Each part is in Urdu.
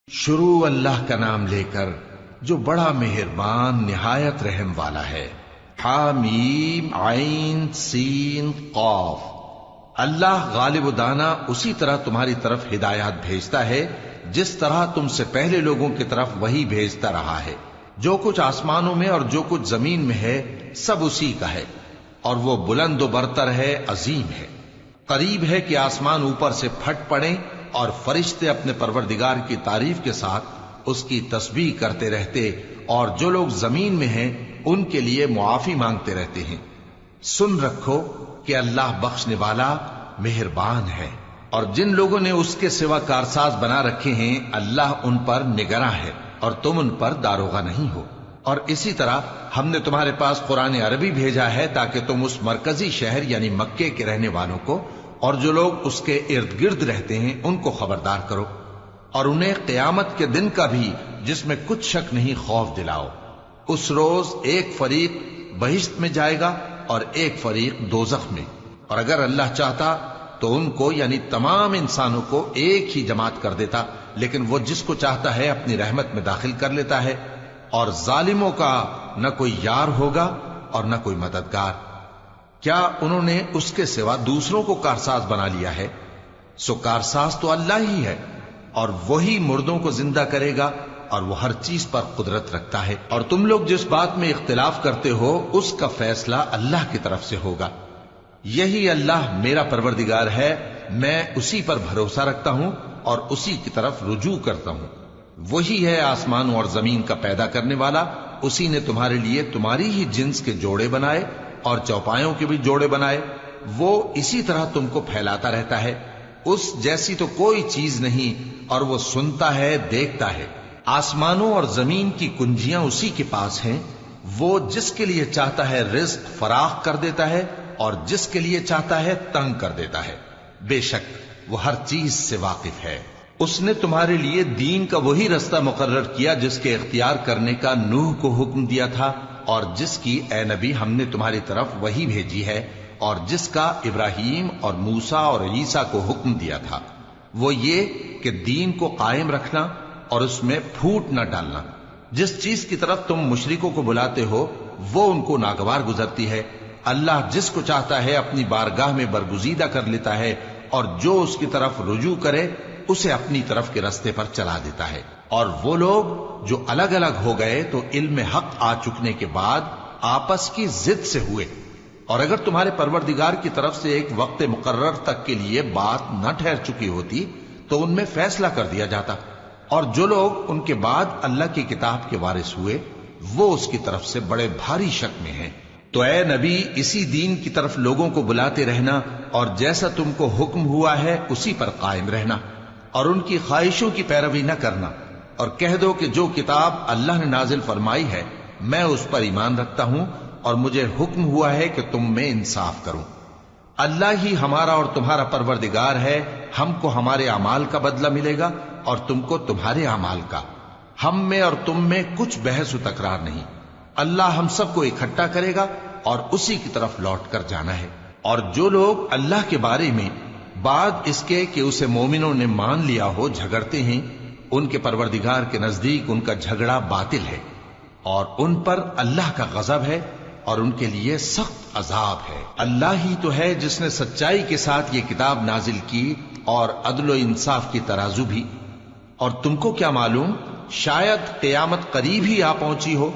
شروع اللہ کا نام لے کر جو بڑا مہربان نہایت رحم والا ہے۔ حامیم عین سین قاف۔ اللہ غالب و دانا اسی طرح تمہاری طرف ہدایات بھیجتا ہے جس طرح تم سے پہلے لوگوں کی طرف وہی بھیجتا رہا ہے۔ جو کچھ آسمانوں میں اور جو کچھ زمین میں ہے سب اسی کا ہے، اور وہ بلند و برتر ہے، عظیم ہے۔ قریب ہے کہ آسمان اوپر سے پھٹ پڑیں اور فرشتے اپنے پروردگار کی تعریف کے ساتھ اس کی تسبیح کرتے رہتے، اور جو لوگ زمین میں ہیں ان کے لیے معافی مانگتے رہتے ہیں۔ سن رکھو کہ اللہ بخشنے والا مہربان ہے، اور جن لوگوں نے اس کے سوا کارساز بنا رکھے ہیں اللہ ان پر نگراں ہے، اور تم ان پر داروغہ نہیں ہو۔ اور اسی طرح ہم نے تمہارے پاس قرآن عربی بھیجا ہے تاکہ تم اس مرکزی شہر یعنی مکے کے رہنے والوں کو اور جو لوگ اس کے ارد گرد رہتے ہیں ان کو خبردار کرو، اور انہیں قیامت کے دن کا بھی جس میں کچھ شک نہیں خوف دلاؤ۔ اس روز ایک فریق بہشت میں جائے گا اور ایک فریق دوزخ میں، اور اگر اللہ چاہتا تو ان کو یعنی تمام انسانوں کو ایک ہی جماعت کر دیتا، لیکن وہ جس کو چاہتا ہے اپنی رحمت میں داخل کر لیتا ہے، اور ظالموں کا نہ کوئی یار ہوگا اور نہ کوئی مددگار۔ کیا انہوں نے اس کے سوا دوسروں کو کارساز بنا لیا ہے؟ سو کارساز تو اللہ ہی ہے، اور وہی مردوں کو زندہ کرے گا، اور وہ ہر چیز پر قدرت رکھتا ہے۔ اور تم لوگ جس بات میں اختلاف کرتے ہو اس کا فیصلہ اللہ کی طرف سے ہوگا۔ یہی اللہ میرا پروردگار ہے، میں اسی پر بھروسہ رکھتا ہوں اور اسی کی طرف رجوع کرتا ہوں۔ وہی ہے آسمانوں اور زمین کا پیدا کرنے والا، اسی نے تمہارے لیے تمہاری ہی جنس کے جوڑے بنائے اور چوپایوں کے بھی جوڑے بنائے۔ وہ اسی طرح تم کو پھیلاتا رہتا ہے، اس جیسی تو کوئی چیز نہیں، اور وہ سنتا ہے، دیکھتا ہے۔ آسمانوں اور زمین کی کنجیاں اسی کے پاس ہیں، وہ جس کے لیے چاہتا ہے رزق فراخ کر دیتا ہے اور جس کے لیے چاہتا ہے تنگ کر دیتا ہے۔ بے شک وہ ہر چیز سے واقف ہے۔ اس نے تمہارے لیے دین کا وہی رستہ مقرر کیا جس کے اختیار کرنے کا نوح کو حکم دیا تھا، اور جس کی اے نبی ہم نے تمہاری طرف وہی بھیجی ہے، اور جس کا ابراہیم اور موسیٰ اور عیسیٰ کو حکم دیا تھا، وہ یہ کہ دین کو قائم رکھنا اور اس میں پھوٹ نہ ڈالنا۔ جس چیز کی طرف تم مشرکوں کو بلاتے ہو وہ ان کو ناگوار گزرتی ہے۔ اللہ جس کو چاہتا ہے اپنی بارگاہ میں برگزیدہ کر لیتا ہے، اور جو اس کی طرف رجوع کرے اسے اپنی طرف کے رستے پر چلا دیتا ہے۔ اور وہ لوگ جو الگ الگ ہو گئے تو علم حق آ چکنے کے بعد آپس کی ضد سے ہوئے، اور اگر تمہارے پروردگار کی طرف سے ایک وقت مقرر تک کے لیے بات نہ ٹھہر چکی ہوتی تو ان میں فیصلہ کر دیا جاتا، اور جو لوگ ان کے بعد اللہ کی کتاب کے وارث ہوئے وہ اس کی طرف سے بڑے بھاری شک میں ہیں۔ تو اے نبی اسی دین کی طرف لوگوں کو بلاتے رہنا، اور جیسا تم کو حکم ہوا ہے اسی پر قائم رہنا، اور ان کی خواہشوں کی پیروی نہ کرنا، اور کہہ دو کہ جو کتاب اللہ نے نازل فرمائی ہے میں اس پر ایمان رکھتا ہوں، اور مجھے حکم ہوا ہے کہ تم میں انصاف کروں۔ اللہ ہی ہمارا اور تمہارا پروردگار ہے، ہم کو ہمارے اعمال کا بدلہ ملے گا اور تم کو تمہارے اعمال کا۔ ہم میں اور تم میں کچھ بحث و تکرار نہیں، اللہ ہم سب کو اکٹھا کرے گا اور اسی کی طرف لوٹ کر جانا ہے۔ اور جو لوگ اللہ کے بارے میں بعد اس کے کہ اسے مومنوں نے مان لیا ہو جھگڑتے ہیں، ان کے پروردگار کے نزدیک ان کا جھگڑا باطل ہے، اور ان پر اللہ کا غضب ہے اور ان کے لیے سخت عذاب ہے۔ اللہ ہی تو ہے جس نے سچائی کے ساتھ یہ کتاب نازل کی اور عدل و انصاف کی ترازو بھی۔ اور تم کو کیا معلوم، شاید قیامت قریب ہی آ پہنچی ہو۔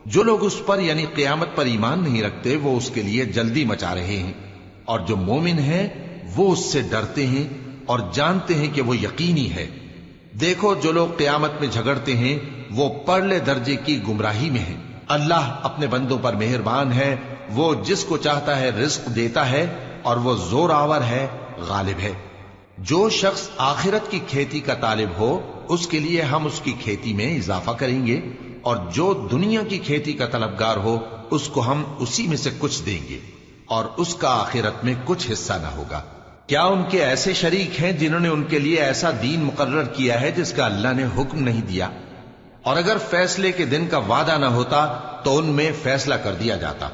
جو لوگ اس پر یعنی قیامت پر ایمان نہیں رکھتے وہ اس کے لیے جلدی مچا رہے ہیں، اور جو مومن ہیں وہ اس سے ڈرتے ہیں اور جانتے ہیں کہ وہ یقینی ہے۔ دیکھو جو لوگ قیامت میں جھگڑتے ہیں وہ پرلے درجے کی گمراہی میں ہیں۔ اللہ اپنے بندوں پر مہربان ہے، وہ جس کو چاہتا ہے رزق دیتا ہے، اور وہ زور آور ہے، غالب ہے۔ جو شخص آخرت کی کھیتی کا طالب ہو اس کے لیے ہم اس کی کھیتی میں اضافہ کریں گے، اور جو دنیا کی کھیتی کا طلبگار ہو اس کو ہم اسی میں سے کچھ دیں گے، اور اس کا آخرت میں کچھ حصہ نہ ہوگا۔ کیا ان کے ایسے شریک ہیں جنہوں نے ان کے لیے ایسا دین مقرر کیا ہے جس کا اللہ نے حکم نہیں دیا؟ اور اگر فیصلے کے دن کا وعدہ نہ ہوتا تو ان میں فیصلہ کر دیا جاتا،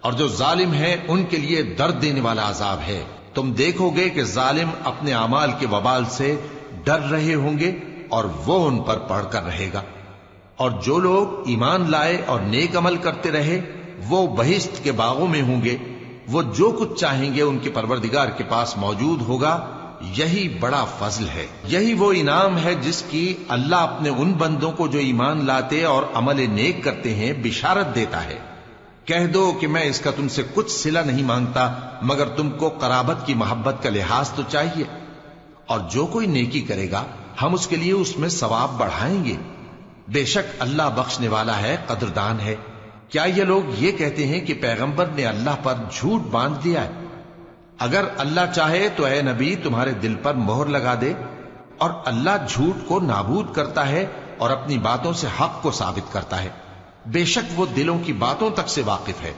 اور جو ظالم ہیں ان کے لیے درد دینے والا عذاب ہے۔ تم دیکھو گے کہ ظالم اپنے اعمال کے وبال سے ڈر رہے ہوں گے اور وہ ان پر پڑھ کر رہے گا۔ اور جو لوگ ایمان لائے اور نیک عمل کرتے رہے وہ بہشت کے باغوں میں ہوں گے، وہ جو کچھ چاہیں گے ان کے پروردگار کے پاس موجود ہوگا۔ یہی بڑا فضل ہے، یہی وہ انعام ہے جس کی اللہ اپنے ان بندوں کو جو ایمان لاتے اور عمل نیک کرتے ہیں بشارت دیتا ہے۔ کہہ دو کہ میں اس کا تم سے کچھ صلہ نہیں مانگتا مگر تم کو قرابت کی محبت کا لحاظ تو چاہیے، اور جو کوئی نیکی کرے گا ہم اس کے لیے اس میں ثواب بڑھائیں گے۔ بے شک اللہ بخشنے والا ہے، قدردان ہے۔ کیا یہ لوگ یہ کہتے ہیں کہ پیغمبر نے اللہ پر جھوٹ باندھ دیا ہے؟ اگر اللہ چاہے تو اے نبی تمہارے دل پر مہر لگا دے، اور اللہ جھوٹ کو نابود کرتا ہے اور اپنی باتوں سے حق کو ثابت کرتا ہے۔ بے شک وہ دلوں کی باتوں تک سے واقف ہے،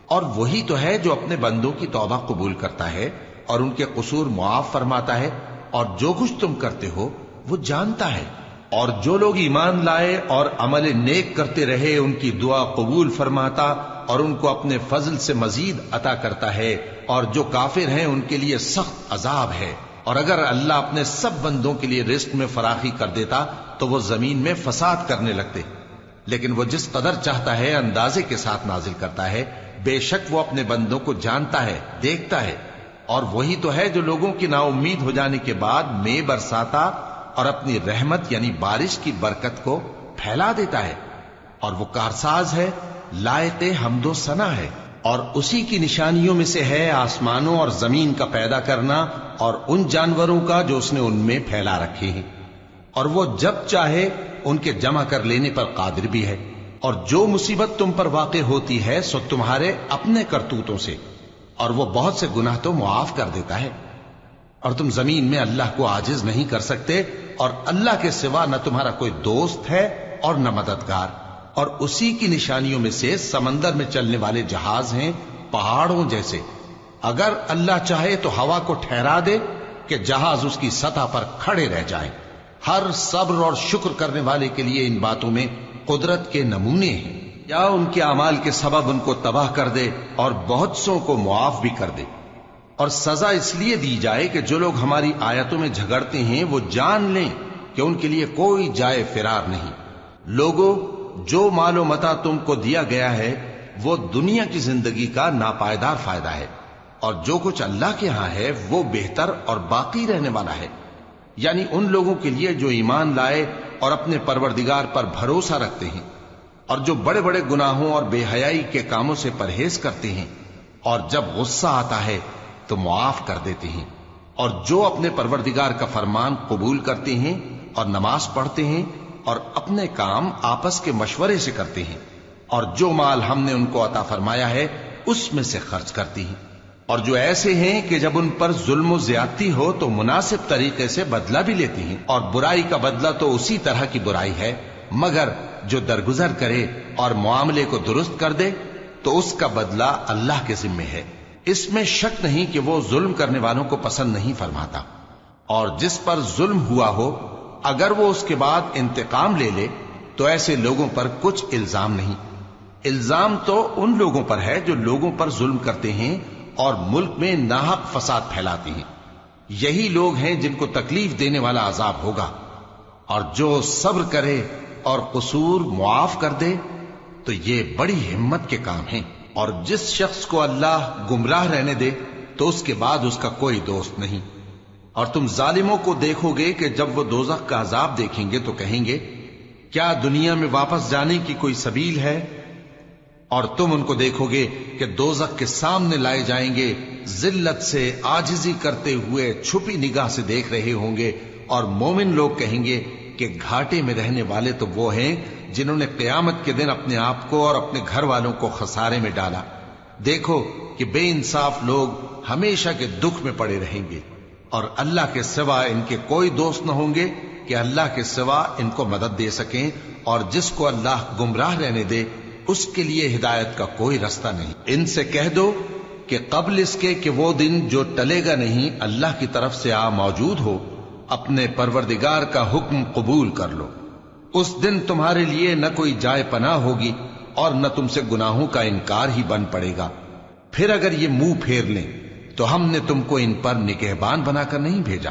اور وہی تو ہے جو اپنے بندوں کی توبہ قبول کرتا ہے اور ان کے قصور معاف فرماتا ہے، اور جو کچھ تم کرتے ہو وہ جانتا ہے۔ اور جو لوگ ایمان لائے اور عمل نیک کرتے رہے ان کی دعا قبول فرماتا اور ان کو اپنے فضل سے مزید عطا کرتا ہے، اور جو کافر ہیں ان کے لیے سخت عذاب ہے۔ اور اگر اللہ اپنے سب بندوں کے لیے رزق میں فراخی کر دیتا تو وہ زمین میں فساد کرنے لگتے، لیکن وہ جس قدر چاہتا ہے اندازے کے ساتھ نازل کرتا ہے۔ بے شک وہ اپنے بندوں کو جانتا ہے، دیکھتا ہے۔ اور وہی تو ہے جو لوگوں کی نا امید ہو جانے کے بعد میں برساتا اور اپنی رحمت یعنی بارش کی برکت کو پھیلا دیتا ہے، اور وہ کارساز ہے، لائق حمد و ثنا ہے۔ اور اسی کی نشانیوں میں سے ہے آسمانوں اور زمین کا پیدا کرنا اور ان جانوروں کا جو اس نے ان میں پھیلا رکھے ہیں، اور وہ جب چاہے ان کے جمع کر لینے پر قادر بھی ہے۔ اور جو مصیبت تم پر واقع ہوتی ہے سو تمہارے اپنے کرتوتوں سے، اور وہ بہت سے گناہ تو معاف کر دیتا ہے۔ اور تم زمین میں اللہ کو عاجز نہیں کر سکتے، اور اللہ کے سوا نہ تمہارا کوئی دوست ہے اور نہ مددگار۔ اور اسی کی نشانیوں میں سے سمندر میں چلنے والے جہاز ہیں پہاڑوں جیسے۔ اگر اللہ چاہے تو ہوا کو ٹھہرا دے کہ جہاز اس کی سطح پر کھڑے رہ جائیں۔ ہر صبر اور شکر کرنے والے کے لیے ان باتوں میں قدرت کے نمونے ہیں۔ یا ان کے اعمال کے سبب ان کو تباہ کر دے اور بہت سو کو معاف بھی کر دے۔ اور سزا اس لیے دی جائے کہ جو لوگ ہماری آیتوں میں جھگڑتے ہیں وہ جان لیں کہ ان کے لیے کوئی جائے فرار نہیں۔ لوگوں، جو مال و متاع تم کو دیا گیا ہے وہ دنیا کی زندگی کا ناپائیدار فائدہ ہے، اور جو کچھ اللہ کے ہاں ہے وہ بہتر اور باقی رہنے والا ہے، یعنی ان لوگوں کے لیے جو ایمان لائے اور اپنے پروردگار پر بھروسہ رکھتے ہیں، اور جو بڑے بڑے گناہوں اور بے حیائی کے کاموں سے پرہیز کرتے ہیں، اور جب غصہ آتا ہے تو معاف کر دیتے ہیں، اور جو اپنے پروردگار کا فرمان قبول کرتے ہیں اور نماز پڑھتے ہیں اور اپنے کام آپس کے مشورے سے کرتے ہیں، اور جو مال ہم نے ان کو عطا فرمایا ہے اس میں سے خرچ کرتی ہیں۔ اور جو ایسے ہیں کہ جب ان پر ظلم و زیادتی ہو تو مناسب طریقے سے بدلہ بھی لیتی ہیں، اور برائی کا بدلہ تو اسی طرح کی برائی ہے، مگر جو درگزر کرے اور معاملے کو درست کر دے تو اس کا بدلہ اللہ کے ذمے ہے۔ اس میں شک نہیں کہ وہ ظلم کرنے والوں کو پسند نہیں فرماتا۔ اور جس پر ظلم ہوا ہو اگر وہ اس کے بعد انتقام لے لے تو ایسے لوگوں پر کچھ الزام نہیں۔ الزام تو ان لوگوں پر ہے جو لوگوں پر ظلم کرتے ہیں اور ملک میں ناحق فساد پھیلاتے ہیں۔ یہی لوگ ہیں جن کو تکلیف دینے والا عذاب ہوگا۔ اور جو صبر کرے اور قصور معاف کر دے تو یہ بڑی ہمت کے کام ہیں۔ اور جس شخص کو اللہ گمراہ رہنے دے تو اس کے بعد اس کا کوئی دوست نہیں۔ اور تم ظالموں کو دیکھو گے کہ جب وہ دوزخ کا عذاب دیکھیں گے تو کہیں گے کیا دنیا میں واپس جانے کی کوئی سبیل ہے؟ اور تم ان کو دیکھو گے کہ دوزخ کے سامنے لائے جائیں گے، ذلت سے عاجزی کرتے ہوئے چھپی نگاہ سے دیکھ رہے ہوں گے، اور مومن لوگ کہیں گے کہ گھاٹے میں رہنے والے تو وہ ہیں جنہوں نے قیامت کے دن اپنے آپ کو اور اپنے گھر والوں کو خسارے میں ڈالا۔ دیکھو کہ بے انصاف لوگ ہمیشہ کے دکھ میں پڑے رہیں گے، اور اللہ کے سوا ان کے کوئی دوست نہ ہوں گے کہ اللہ کے سوا ان کو مدد دے سکیں، اور جس کو اللہ گمراہ رہنے دے اس کے لیے ہدایت کا کوئی رستہ نہیں۔ ان سے کہہ دو کہ قبل اس کے کہ وہ دن جو ٹلے گا نہیں اللہ کی طرف سے آ موجود ہو، اپنے پروردگار کا حکم قبول کر لو۔ اس دن تمہارے لیے نہ کوئی جائے پناہ ہوگی اور نہ تم سے گناہوں کا انکار ہی بن پڑے گا۔ پھر اگر یہ منہ پھیر لیں تو ہم نے تم کو ان پر نگہبان بنا کر نہیں بھیجا،